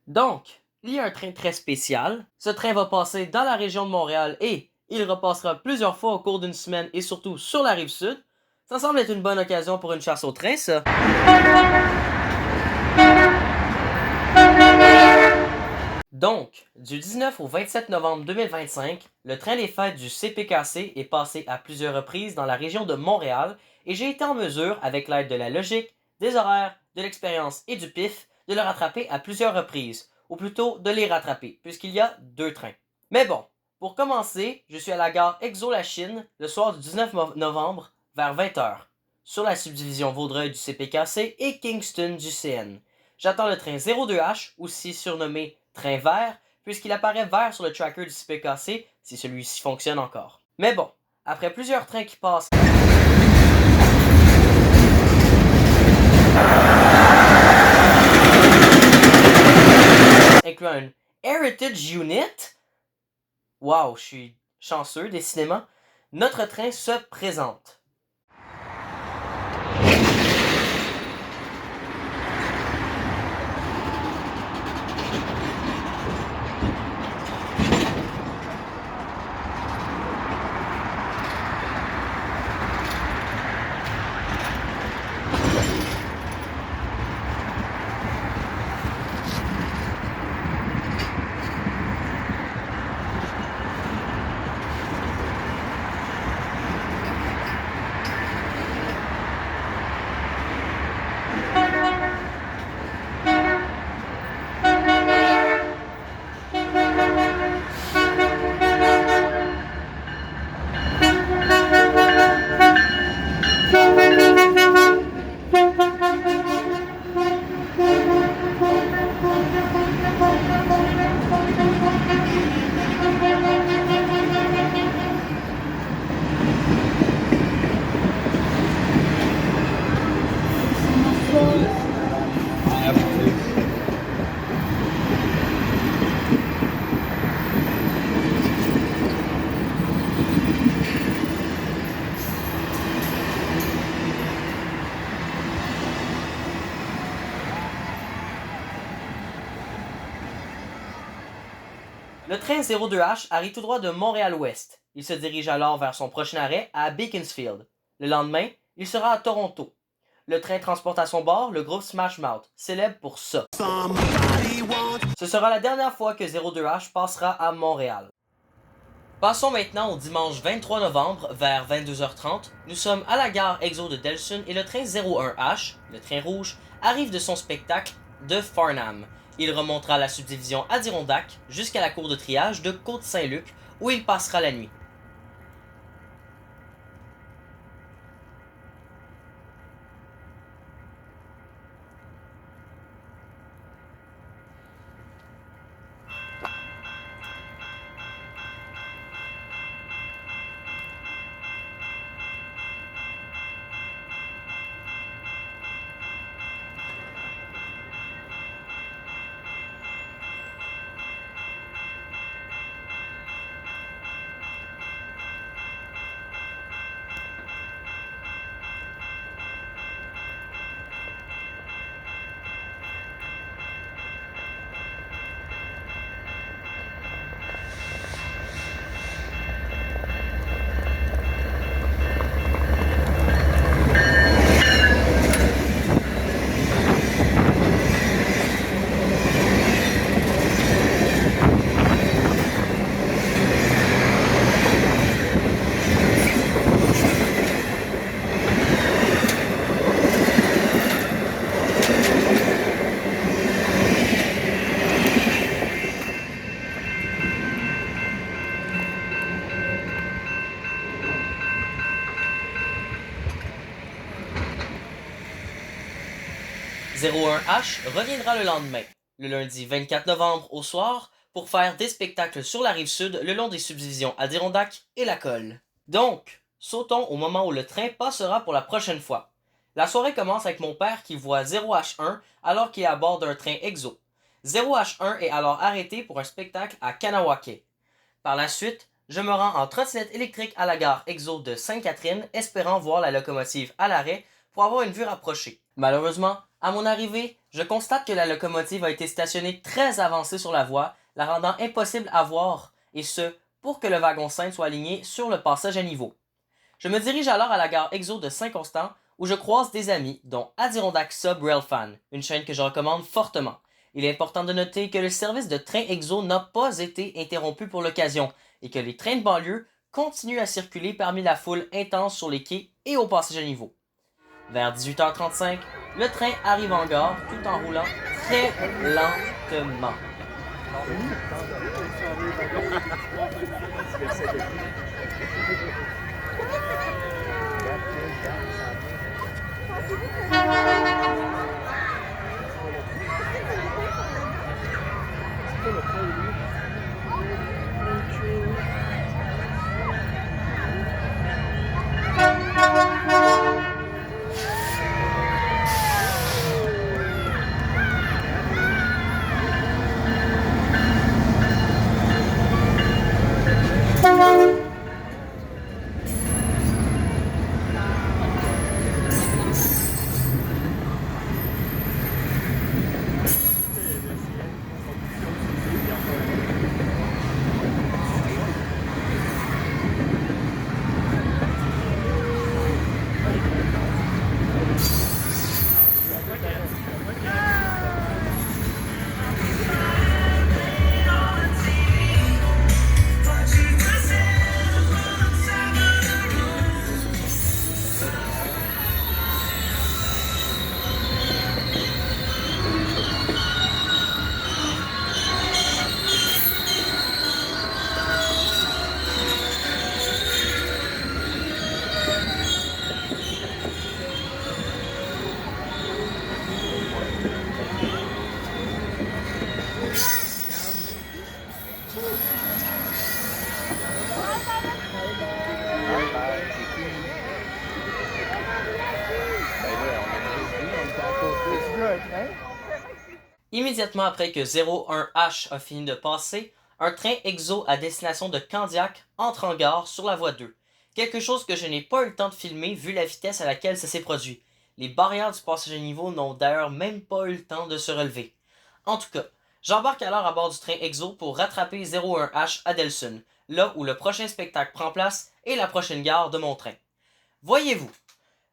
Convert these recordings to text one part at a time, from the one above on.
Donc, il y a un train très spécial. Ce train va passer dans la région de Montréal et il repassera plusieurs fois au cours d'une semaine et surtout sur la rive sud. Ça semble être une bonne occasion pour une chasse au train, ça. Donc, du 19 au 27 novembre 2025, le train des fêtes du CPKC est passé à plusieurs reprises dans la région de Montréal et j'ai été en mesure, avec l'aide de la logique, des horaires, de l'expérience et du pif, de le rattraper à plusieurs reprises, ou plutôt de les rattraper, puisqu'il y a deux trains. Mais bon, pour commencer, je suis à la gare Exo-la-Chine le soir du 19 novembre vers 20h, sur la subdivision Vaudreuil du CPKC et Kingston du CN. J'attends le train 02H, aussi surnommé train vert, puisqu'il apparaît vert sur le tracker du CPKC si celui-ci fonctionne encore. Mais bon, après plusieurs trains qui passent incluant une Heritage Unit, waouh, je suis chanceux décidément, notre train se présente. Le train 02H arrive tout droit de Montréal-Ouest. Il se dirige alors vers son prochain arrêt à Beaconsfield. Le lendemain, il sera à Toronto. Le train transporte à son bord le groupe Smash Mouth, célèbre pour ça. Ce sera la dernière fois que 02H passera à Montréal. Passons maintenant au dimanche 23 novembre vers 22h30. Nous sommes à la gare Exo de Delson et le train 01H, le train rouge, arrive de son spectacle de Farnham. Il remontera la subdivision Adirondack jusqu'à la cour de triage de Côte-Saint-Luc où il passera la nuit. « 01H reviendra le lendemain, le lundi 24 novembre au soir, pour faire des spectacles sur la rive sud le long des subdivisions Adirondack et la Colle. Donc, sautons au moment où le train passera pour la prochaine fois. La soirée commence avec mon père qui voit 0H1 alors qu'il est à bord d'un train Exo. 0H1 est alors arrêté pour un spectacle à Kanawake. Par la suite, je me rends en trottinette électrique à la gare Exo de Sainte-Catherine, espérant voir la locomotive à l'arrêt pour avoir une vue rapprochée. Malheureusement, À mon arrivée, je constate que la locomotive a été stationnée très avancée sur la voie, la rendant impossible à voir, et ce, pour que le wagon 5 soit aligné sur le passage à niveau. Je me dirige alors à la gare Exo de Saint-Constant, où je croise des amis, dont Adirondack Sub Railfan, une chaîne que je recommande fortement. Il est important de noter que le service de train Exo n'a pas été interrompu pour l'occasion, et que les trains de banlieue continuent à circuler parmi la foule intense sur les quais et au passage à niveau. Vers 18h35, le train arrive en gare tout en roulant très lentement. Immédiatement après que 01H a fini de passer, un train Exo à destination de Candiac entre en gare sur la voie 2. Quelque chose que je n'ai pas eu le temps de filmer vu la vitesse à laquelle ça s'est produit. Les barrières du passage à niveau n'ont d'ailleurs même pas eu le temps de se relever. En tout cas, j'embarque alors à bord du train Exo pour rattraper 01H à Delsun, là où le prochain spectacle prend place et la prochaine gare de mon train. Voyez-vous,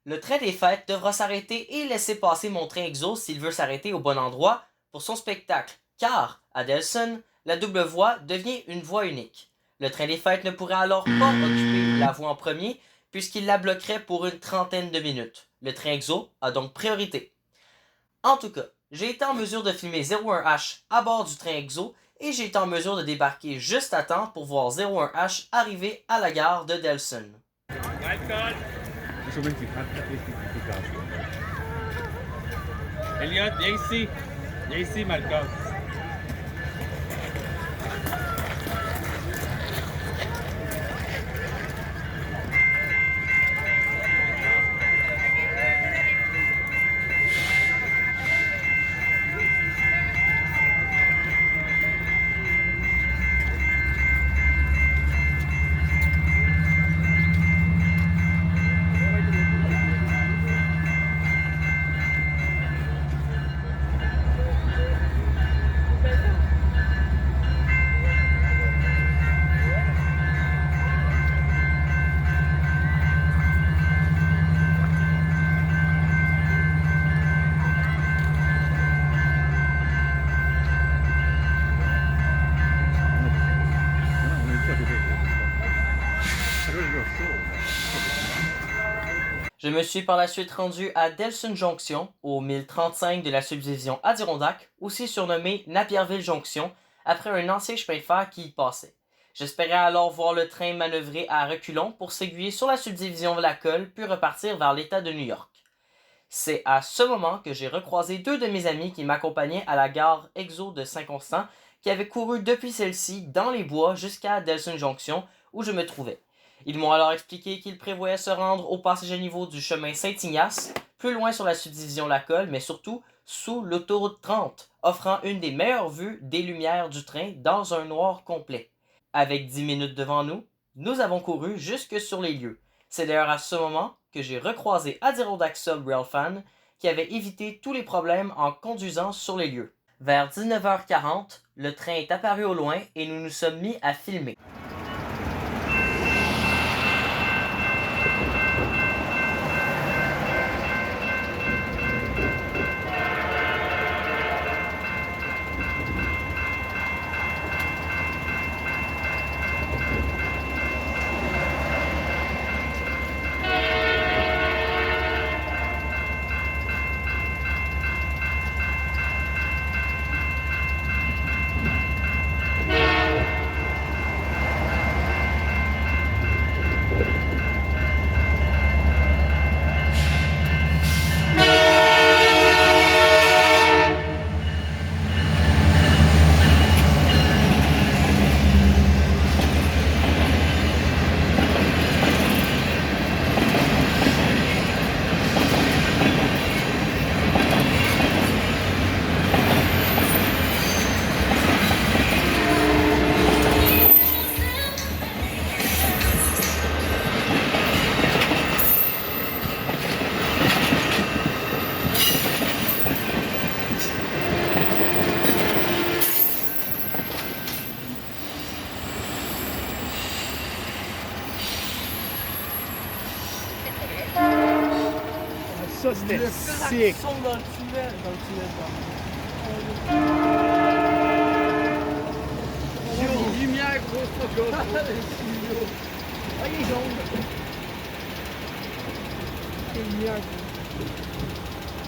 le train des fêtes devra s'arrêter et laisser passer mon train Exo s'il veut s'arrêter au bon endroit pour son spectacle, car, à Delsun, la double voie devient une voie unique. Le train des fêtes ne pourrait alors pas occuper la voie en premier, puisqu'il la bloquerait pour une trentaine de minutes. Le train Exo a donc priorité. En tout cas, j'ai été en mesure de filmer 01H à bord du train Exo, et j'ai été en mesure de débarquer juste à temps pour voir 01H arriver à la gare de Delsun. Elliot, viens ici. Viens ici, Malcolm. Je me suis par la suite rendu à Delsun Junction, au 1035 de la subdivision Adirondack, aussi surnommé Napierville Junction, après un ancien chemin de fer qui y passait. J'espérais alors voir le train manœuvrer à reculons pour s'aiguiller sur la subdivision de la Colle, puis repartir vers l'État de New York. C'est à ce moment que j'ai recroisé deux de mes amis qui m'accompagnaient à la gare Exo de Saint-Constant, qui avaient couru depuis celle-ci dans les bois jusqu'à Delsun Junction, où je me trouvais. Ils m'ont alors expliqué qu'ils prévoyaient se rendre au passage à niveau du chemin Saint-Ignace, plus loin sur la subdivision La Colle, mais surtout sous l'autoroute 30, offrant une des meilleures vues des lumières du train dans un noir complet. Avec 10 minutes devant nous, nous avons couru jusque sur les lieux. C'est d'ailleurs à ce moment que j'ai recroisé Adirondack Sub Railfan, qui avait évité tous les problèmes en conduisant sur les lieux. Vers 19h40, le train est apparu au loin et nous nous sommes mis à filmer. Ça, c'était sick. Dans le tunnel, Lumière, grosse photo. Ah, il est jaune.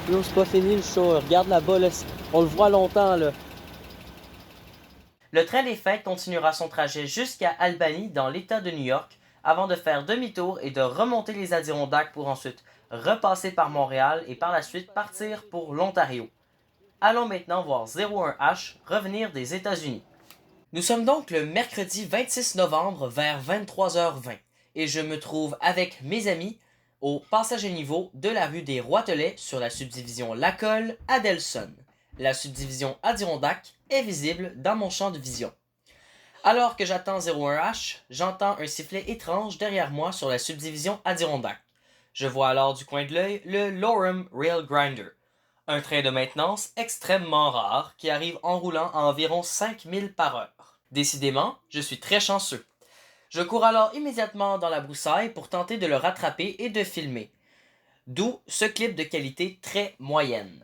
Là, c'est pas fini le show. Regarde là-bas, là, on le voit longtemps. Là. Le train des fêtes continuera son trajet jusqu'à Albany, dans l'État de New York, avant de faire demi-tour et de remonter les Adirondacks pour ensuite repasser par Montréal et par la suite partir pour l'Ontario. Allons maintenant voir 01H revenir des États-Unis. Nous sommes donc le mercredi 26 novembre vers 23h20 et je me trouve avec mes amis au passage à niveau de la rue des Roitelets sur la subdivision Lacolle à Delson. La subdivision Adirondack est visible dans mon champ de vision. Alors que j'attends 01H, j'entends un sifflet étrange derrière moi sur la subdivision Adirondack. Je vois alors du coin de l'œil le Lorem Rail Grinder, un train de maintenance extrêmement rare qui arrive en roulant à environ 5000 par heure. Décidément, je suis très chanceux. Je cours alors immédiatement dans la broussaille pour tenter de le rattraper et de filmer. D'où ce clip de qualité très moyenne.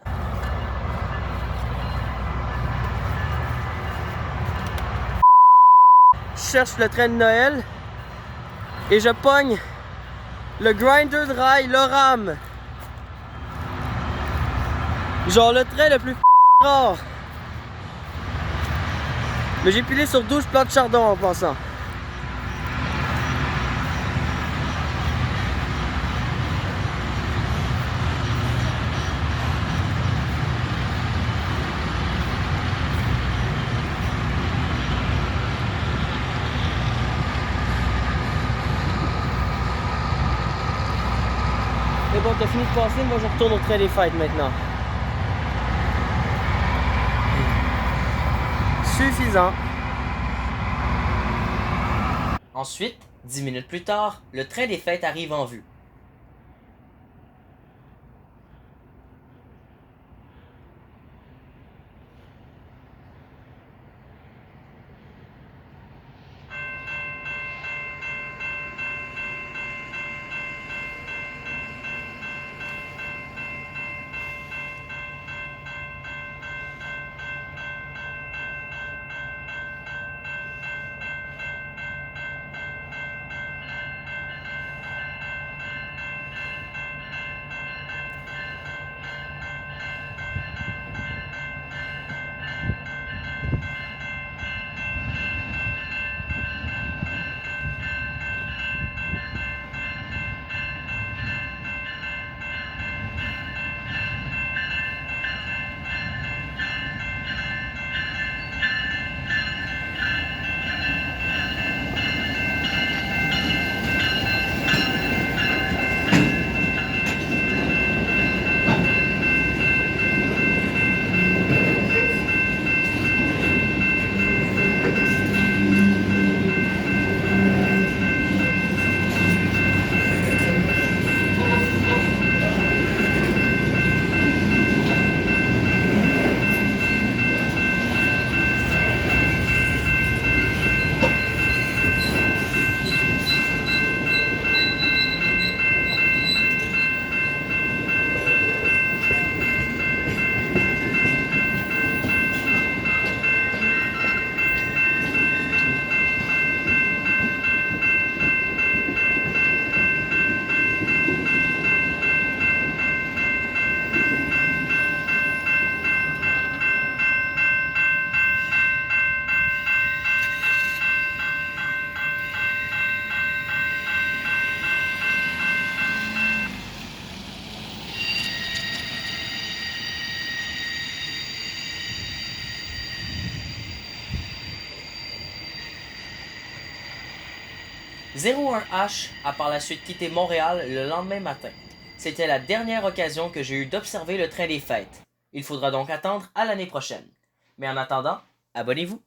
Je cherche le train de Noël et je pogne le grinder de rail Loram. Genre le train le plus rare. Mais j'ai pilé sur 12 plats de chardon en passant. Mais bon, t'as fini de passer, moi je retourne au train des fêtes maintenant. Suffisant. Ensuite, 10 minutes plus tard, le train des fêtes arrive en vue. 01H a par la suite quitté Montréal le lendemain matin. C'était la dernière occasion que j'ai eue d'observer le train des fêtes. Il faudra donc attendre à l'année prochaine. Mais en attendant, abonnez-vous.